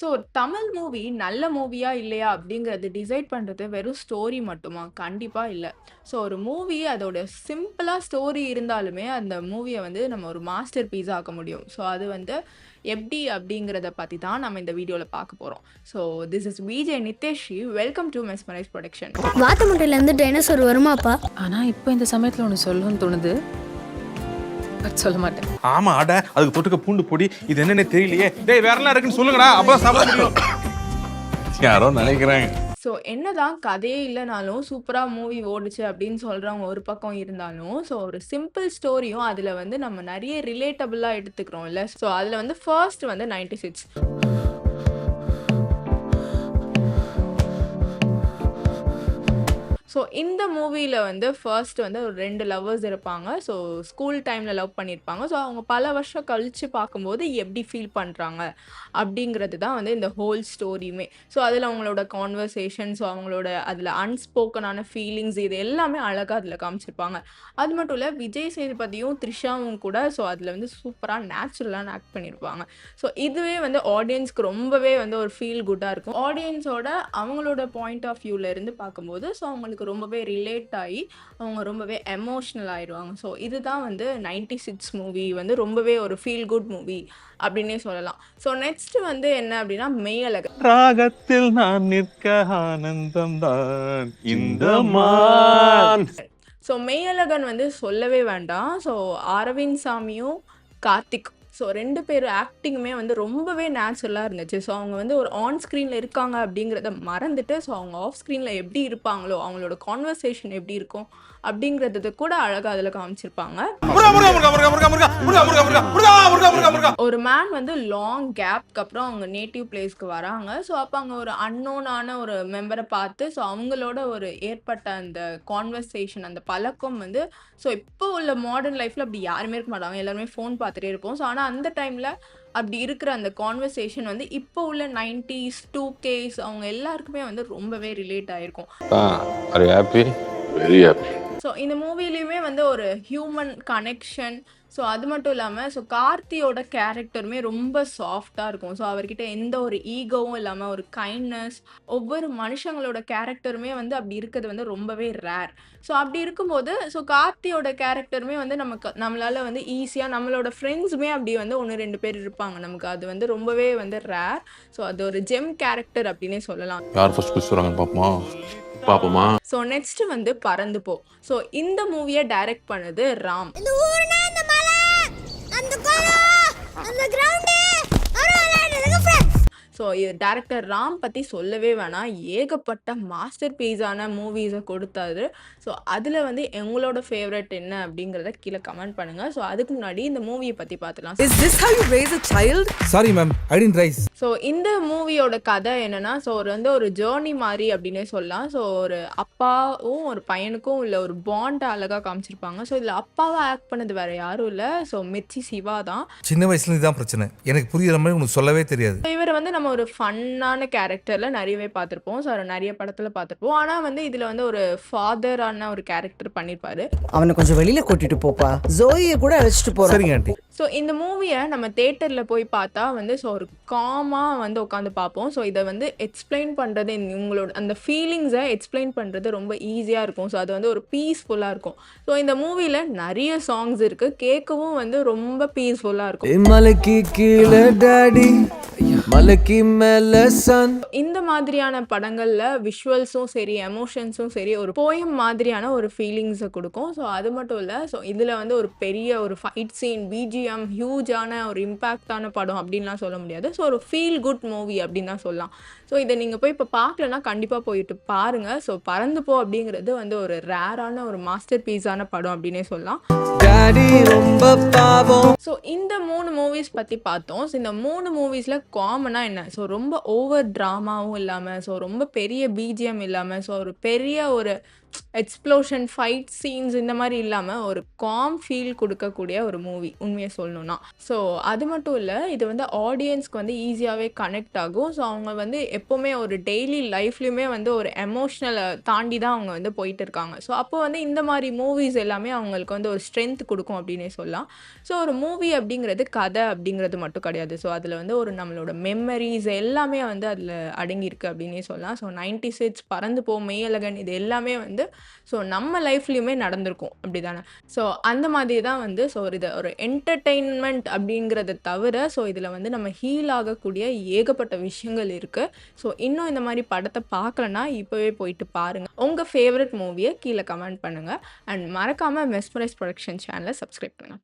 So Tamil movie நல்ல மூவியா இல்லையா அப்படிங்கிறது டிசைட் பண்றது வெறும் ஸ்டோரி மட்டுமா? கண்டிப்பா இல்ல. ஸோ ஒரு மூவி அதோட சிம்பிளா ஸ்டோரி இருந்தாலுமே அந்த மூவிய வந்து நம்ம ஒரு மாஸ்டர் பீஸா ஆக்க முடியும். ஸோ அது வந்து எப்படி அப்படிங்கிறத பத்தி தான் நம்ம இந்த வீடியோல பார்க்க போறோம். So this is VJ Nithyashree. Welcome to mesmerise production. வாத்து முட்டையிலேருந்து டைனோசர் வருமாப்பா? ஆனா இப்போ இந்த சமயத்துல ஒன்று சொல்லணும்னு தோணுது, பட் சொல்ல மாட்டேன். ஆமா அட அதுக்கு தொட்டுக்க பூண்டு பொடி இது என்னன்னே தெரியலையே. டேய் வேற என்ன இருக்குன்னு சொல்லுங்கடா அப்பதான் சாப்பிட முடியும். யாரோ நினைக்கிறாங்க. ஸோ என்னதான் கதையே இல்லனாலும் சூப்பரா மூவி ஓடுச்சு அப்படின்னு சொல்றவங்க ஒரு பக்கம் இருந்தாலும், ஸோ ஒரு சிம்பிள் ஸ்டோரியும் அதுல வந்து நம்ம நெறைய ரிலேட்டபிளா எடுத்துக்கிறோம்ல. ஸோ அதுல வந்து ஃபர்ஸ்ட் வந்து 96. ஸோ இந்த மூவில வந்து ஃபர்ஸ்ட் வந்து ஒரு 2 லவ்வர்ஸ் இருப்பாங்க. ஸோ ஸ்கூல் டைம்ல லவ் பண்ணியிருப்பாங்க. ஸோ அவங்க பல வருஷம் கழிச்சு பார்க்கும்போது எப்படி ஃபீல் பண்றாங்க அப்படிங்கிறது தான் வந்து இந்த ஹோல் ஸ்டோரியுமே. ஸோ அதில அவங்களோட கான்வர்சேஷன், ஸோ அவங்களோட அதில அன்ஸ்போக்கனான ஃபீலிங்ஸ் இது எல்லாமே அழகா அதில காமிச்சிருப்பாங்க. அது மட்டும் இல்ல விஜய் சேதுபதியும், த்ரிஷாவும் கூட ஸோ அதில வந்து சூப்பரா நேச்சுரலான ஆக்ட் பண்ணியிருப்பாங்க. ஸோ இதுவே வந்து ஆடியன்ஸ்க்கு ரொம்பவே வந்து ஒரு ஃபீல் குட்டா இருக்கும். ஆடியன்ஸோட அவங்களோட பாயிண்ட் ஆஃப் வியூல இருந்து பார்க்கும்போது ஸோ அவங்களுக்கு ரொம்பவே ரிலேட் ஆயி அவங்க ரொம்பவே எமோஷனல் ஆயிடுவாங்க. ஸோ இதுதான் வந்து 96 மூவி வந்து ரொம்பவே ஒரு ஃபீல் குட் மூவி அப்படின்னே சொல்லலாம். ஸோ நெக்ஸ்ட் வந்து என்ன அப்படின்னா மெய்யழகன். ராகத்தில் நான் நிற்க ஆனந்தம் தான் இந்த மான். ஸோ மெய்யழகன் வந்து சொல்லவே வேண்டாம். ஸோ அரவிந்த் சாமியும், கார்த்திக் ஸோ 2 பேர் ஆக்டிங்குமே வந்து ரொம்பவே நேச்சுரலா இருந்துச்சு. ஸோ அவங்க வந்து ஒரு ஆன் ஸ்க்ரீன்ல இருக்காங்க அப்படிங்கிறத மறந்துட்டு, ஸோ அவங்க ஆஃப் ஸ்க்ரீன்ல எப்படி இருப்பாங்களோ, அவங்களோட கான்வர்சேஷன் எப்படி இருக்கும் அப்படிங்கிறத கூட அழகா அதில காமிச்சிருப்பாங்க. ஒரு மேன் வந்து லாங் கேப்க்கு அப்புறம் அவங்க நேட்டிவ் பிளேஸ்க்கு வராங்க. ஸோ அப்ப அங்க ஒரு அன்னோனான ஒரு மெம்பர பார்த்து, ஸோ அவங்களோட ஒரு ஏற்பட்ட அந்த கான்வர்சேஷன், அந்த பழக்கம் வந்து ஸோ இப்போ உள்ள மாடர்ன் லைஃப்ல அப்படி யாருமே இருக்க மாட்டாங்க. எல்லாருமே ஃபோன் பார்த்துட்டே இருப்போம். ஸோ ஆனா அந்த டைம்ல அப்படி இருக்கிற அந்த கான்வர்சேஷன் வந்து இப்போ உள்ள 90s, 2Ks அவங்க எல்லாருக்குமே வந்து ரொம்பவே ரிலேட் ஆயிருக்கும். Are you happy? Very happy. So இந்த மூவிலயுமே வந்து ஒரு ஹியூமன் கனெக்ஷன். ஸோ அது மட்டும் இல்லாம ஸோ கார்த்தியோட கேரக்டருமே ரொம்ப சாஃப்ட்டா இருக்கும். ஸோ அவர்கிட்ட எந்த ஒரு ஈகோவும் இல்லாம ஒரு கைண்ட்னஸ், ஒவ்வொரு மனுஷங்களோட கேரக்டருமே வந்து அப்படி இருக்கிறது வந்து ரொம்பவே ரேர். ஸோ அப்படி இருக்கும்போது ஸோ கார்த்தியோட கேரக்டருமே வந்து நம்மளால வந்து ஈஸியா நம்மளோட ஃப்ரெண்ட்ஸுமே அப்படி வந்து 1, 2 பேர் இருப்பாங்க. நமக்கு அது வந்து ரொம்பவே வந்து ரேர். ஸோ அது ஒரு ஜெம் கேரக்டர் அப்படின்னே சொல்லலாம். யார் ஃபர்ஸ்ட் குதிச்சுறாங்கன்னு பாப்போமா? ஸோ நெக்ஸ்ட் வந்து பறந்து போ. ஸோ இந்த மூவிய டைரக்ட் பண்ணது ராம். இந்த ஊருனா இந்த மலை, அந்த குளம், அந்த கிரவுண்ட், அரவலாடுறதுக்கு ஃப்ரெண்ட்ஸ். ஸோ இது டைரக்டர் ராம் பத்தி சொல்லவே வேணாம். ஏகப்பட்ட மாஸ்டர் பீஸான மூவிஸை கொடுத்தாரு. ஸோ அதில் வந்து எங்களோட ஃபேவரட் என்ன அப்படிங்கிறத கீழே கமெண்ட் பண்ணுங்க. ஸோ அதுக்கு முன்னாடி இந்த மூவியை பற்றி பார்த்துலாம். Is this how you raise a child? Sorry ma'am, I didn't rise. So இந்த மூவியோட கதை என்னன்னா ஸோ ஒரு வந்து ஒரு ஜேர்னி மாதிரி அப்படின்னே சொல்லலாம். ஸோ ஒரு அப்பாவும் ஒரு பையனுக்கும் உள்ள ஒரு பாண்ட் அழகாக காமிச்சிருப்பாங்க. ஸோ இதில் அப்பாவை ஆக்ட் பண்ணது வேற யாரும் இல்லை. ஸோ மிர்ச்சி சிவா தான். சின்ன வயசுல இதான் பிரச்சனை. எனக்கு புரியுற மாதிரி உனக்கு சொல்லவே தெரியாது. இவர் வந்து நம்ம ஒரு ஃபன்னான கேரக்டர்ல நிறையவே பார்த்துருப்போம். ஸோ நிறைய படத்துல பார்த்துருப்போம். ஆனா வந்து இதுல வந்து ஒரு ஃபாதரான ஒரு கேரக்டர் பண்ணியிருப்பாரு. அவனை கொஞ்சம் வெளியில கூட்டிட்டு போப்பா. ஜோயியை கூட அழைச்சிட்டு போறேன். சரிங்க ஆண்டி. ஸோ இந்த மூவியை நம்ம தேட்டர்ல போய் பார்த்தா வந்து ஸோ ஒரு காமா வந்து உட்காந்து பார்ப்போம். ஸோ இதை வந்து எக்ஸ்பிளைன் பண்றது உங்களோட அந்த ஃபீலிங்ஸை எக்ஸ்பிளைன் பண்றது ரொம்ப ஈஸியா இருக்கும். ஸோ அது வந்து ஒரு பீஸ்ஃபுல்லா இருக்கும். ஸோ இந்த மூவில நிறைய சாங்ஸ் இருக்கு. கேட்கவும் வந்து ரொம்ப பீஸ்ஃபுல்லா இருக்கும். மலைக்கு கீழே டாடி, மலைக்கு மேல சன். இந்த மாதிரியான படங்கள்ல விஷுவல்ஸும் சரி, எமோஷன்ஸும் சரி, ஒரு போயம் மாதிரியான ஒரு ஃபீலிங்ஸை கொடுக்கும். ஸோ அது மட்டும் இல்லை. ஸோ இதில் வந்து ஒரு பெரிய ஒரு ஃபைட் சீன், பிஜிஎம், ஹியூஜான ஒரு இம்பேக்டான படம் அப்படின்லாம் சொல்ல முடியாது. ஸோ ஒரு ஃபீல் குட் மூவி அப்படின்னு தான் சொல்லலாம். ஸோ இதை நீங்கள் போய் இப்போ பார்க்கலன்னா கண்டிப்பாக போயிட்டு பாருங்கள். ஸோ பறந்து போ அப்படிங்கிறது வந்து ஒரு ரேரான ஒரு மாஸ்டர் பீஸான படம் அப்படின்னே சொல்லலாம். டாடி ரொம்ப பாவம். ஸோ இந்த 3 மூவிஸ் பற்றி பார்த்தோம். ஸோ இந்த 3 மூவிஸில் காமனாக என்ன? ஸோ ரொம்ப ஓவர் ட்ராமாவும் இல்லாமல், ஸோ ரொம்ப பெரிய பிஜிஎம் இல்லாமல், ஸோ ஒரு பெரிய ஒரு எக்ஸ்ப்ளோஷன், ஃபைட் சீன்ஸ் இந்த மாதிரி இல்லாமல் ஒரு காம் ஃபீல் கொடுக்கக்கூடிய ஒரு மூவி உண்மையை சொல்லணும்னா. ஸோ அது மட்டும் இல்லை, இது வந்து ஆடியன்ஸ்க்கு வந்து ஈஸியாகவே கனெக்ட் ஆகும். ஸோ அவங்க வந்து எப்போவுமே ஒரு டெய்லி லைஃப்லையுமே வந்து ஒரு எமோஷ்னலை தாண்டி தான் அவங்க வந்து போயிட்டு இருக்காங்க. ஸோ அப்போ வந்து இந்த மாதிரி மூவிஸ் எல்லாமே அவங்களுக்கு வந்து ஒரு ஸ்ட்ரென்த் கொடுக்கும் அப்படின்னே சொல்லலாம். ஸோ ஒரு மூவி அப்படிங்கிறது கதை அப்படிங்கிறது மட்டும் கிடையாது. ஸோ அதில் வந்து ஒரு நம்மளோட மெமரீஸ் எல்லாமே வந்து அதில் அடங்கியிருக்கு அப்படின்னே சொல்லலாம். ஸோ 90s கிட்ஸ், பறந்து போ, மெய்யழகன் இது எல்லாமே வந்து ஸோ நம்ம லைஃப்லேயுமே நடந்திருக்கும் அப்படி தானே. ஸோ அந்த மாதிரி தான் வந்து ஸோ இது ஒரு என்டர்டெயின்மெண்ட் அப்படிங்கிறத தவிர ஸோ இதில் வந்து நம்ம ஹீல் ஆகக்கூடிய ஏகப்பட்ட விஷயங்கள் இருக்குது. ஸோ இன்னும் இந்த மாதிரி படத்தை பார்க்கலன்னா இப்போவே போயிட்டு பாருங்கள். உங்கள் ஃபேவரட் மூவியை கீழே கமெண்ட் பண்ணுங்கள். அண்ட் மறக்காமல் மெஸ்மரைஸ் ப்ரொடக்ஷன் சேனலை சப்ஸ்கிரைப் பண்ணுங்கள்.